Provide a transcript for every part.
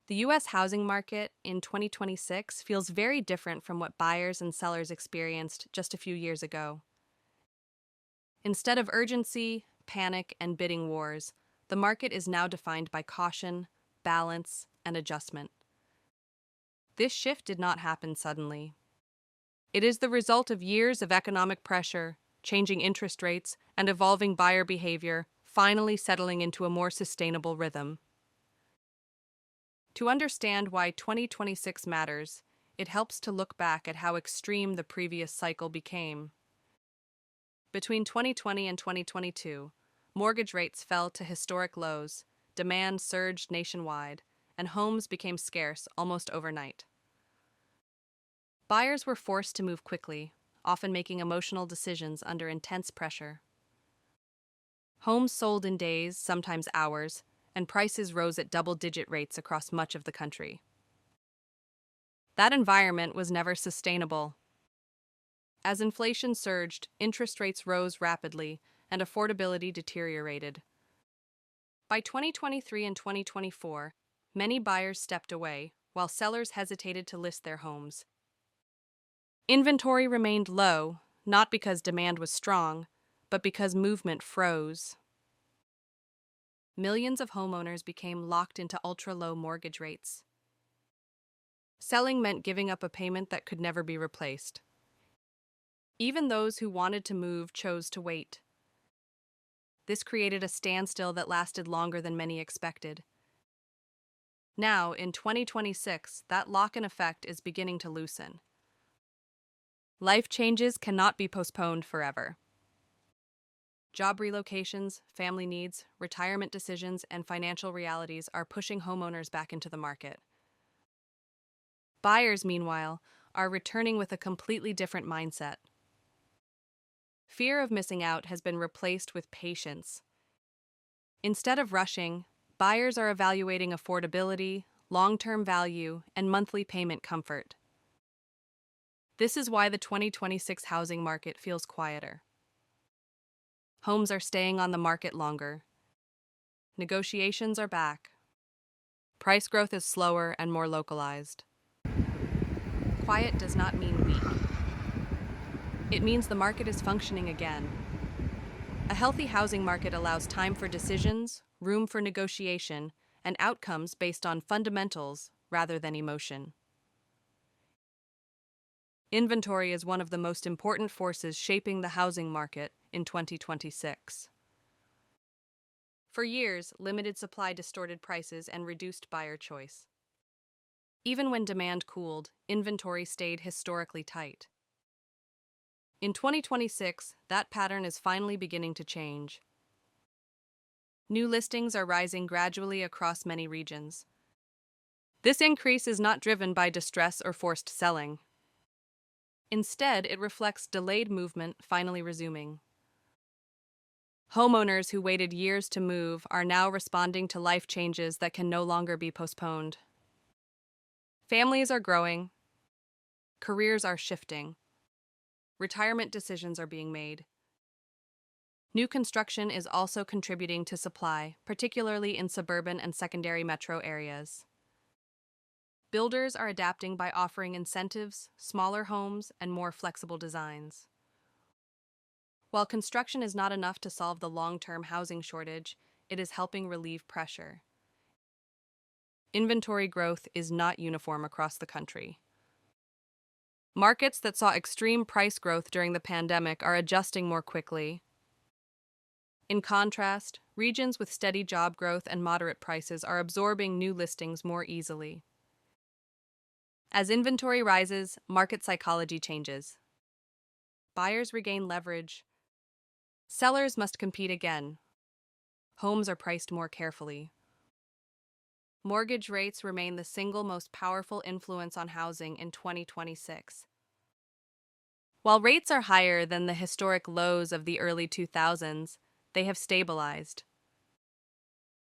The U.S. housing market in 2026 feels very different from what buyers and sellers experienced just a few years ago. Instead of urgency, panic, and bidding wars, the market is now defined by caution, balance, and adjustment. This shift did not happen suddenly. It is the result of years of economic pressure, changing interest rates, and evolving buyer behavior, finally settling into a more sustainable rhythm. To understand why 2026 matters, it helps to look back at how extreme the previous cycle became. Between 2020 and 2022, mortgage rates fell to historic lows, demand surged nationwide, and homes became scarce almost overnight. Buyers were forced to move quickly, often making emotional decisions under intense pressure. Homes sold in days, sometimes hours, and prices rose at double-digit rates across much of the country. That environment was never sustainable. As inflation surged, interest rates rose rapidly, and affordability deteriorated. By 2023 and 2024, many buyers stepped away, while sellers hesitated to list their homes. Inventory remained low, not because demand was strong, but because movement froze. Millions of homeowners became locked into ultra-low mortgage rates. Selling meant giving up a payment that could never be replaced. Even those who wanted to move chose to wait. This created a standstill that lasted longer than many expected. Now, in 2026, that lock-in effect is beginning to loosen. Life changes cannot be postponed forever. Job relocations, family needs, retirement decisions, and financial realities are pushing homeowners back into the market. Buyers, meanwhile, are returning with a completely different mindset. Fear of missing out has been replaced with patience. Instead of rushing, buyers are evaluating affordability, long-term value, and monthly payment comfort. This is why the 2026 housing market feels quieter. Homes are staying on the market longer. Negotiations are back. Price growth is slower and more localized. Quiet does not mean weak. It means the market is functioning again. A healthy housing market allows time for decisions, room for negotiation, and outcomes based on fundamentals rather than emotion. Inventory is one of the most important forces shaping the housing market in 2026. For years, limited supply distorted prices and reduced buyer choice. Even when demand cooled, inventory stayed historically tight. In 2026, that pattern is finally beginning to change. New listings are rising gradually across many regions. This increase is not driven by distress or forced selling. Instead, it reflects delayed movement finally resuming. Homeowners who waited years to move are now responding to life changes that can no longer be postponed. Families are growing. Careers are shifting. Retirement decisions are being made. New construction is also contributing to supply, particularly in suburban and secondary metro areas. Builders are adapting by offering incentives, smaller homes, and more flexible designs. While construction is not enough to solve the long-term housing shortage, it is helping relieve pressure. Inventory growth is not uniform across the country. Markets that saw extreme price growth during the pandemic are adjusting more quickly. In contrast, regions with steady job growth and moderate prices are absorbing new listings more easily. As inventory rises, market psychology changes. Buyers regain leverage. Sellers must compete again. Homes are priced more carefully. Mortgage rates remain the single most powerful influence on housing in 2026. While rates are higher than the historic lows of the early 2000s, they have stabilized.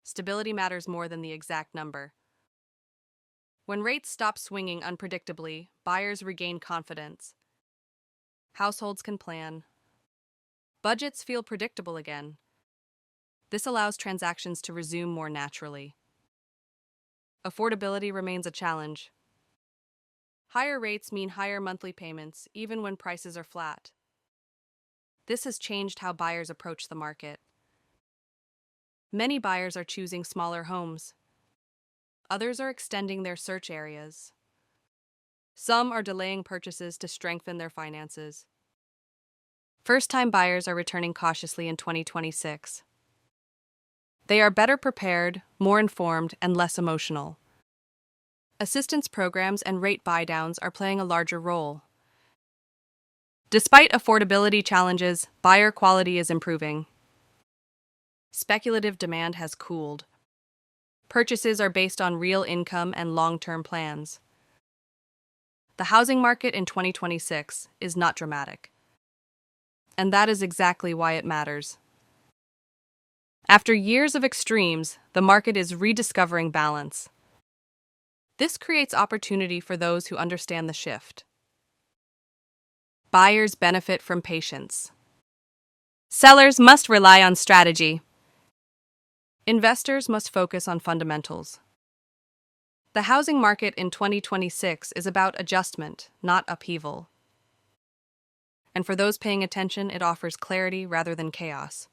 Stability matters more than the exact number. When rates stop swinging unpredictably, buyers regain confidence. Households can plan. Budgets feel predictable again. This allows transactions to resume more naturally. affordability remains a challenge. Higher rates mean higher monthly payments, even when prices are flat. This has changed how buyers approach the market. Many buyers are choosing smaller homes. Others are extending their search areas. Some are delaying purchases to strengthen their finances. First-time buyers are returning cautiously in 2026. They are better prepared, more informed, and less emotional. Assistance programs and rate buydowns are playing a larger role. Despite affordability challenges, buyer quality is improving. Speculative demand has cooled. Purchases are based on real income and long-term plans. The housing market in 2026 is not dramatic. And that is exactly why it matters. After years of extremes, the market is rediscovering balance. This creates opportunity for those who understand the shift. Buyers benefit from patience. Sellers must rely on strategy. Investors must focus on fundamentals. The housing market in 2026 is about adjustment, not upheaval. And for those paying attention, it offers clarity rather than chaos.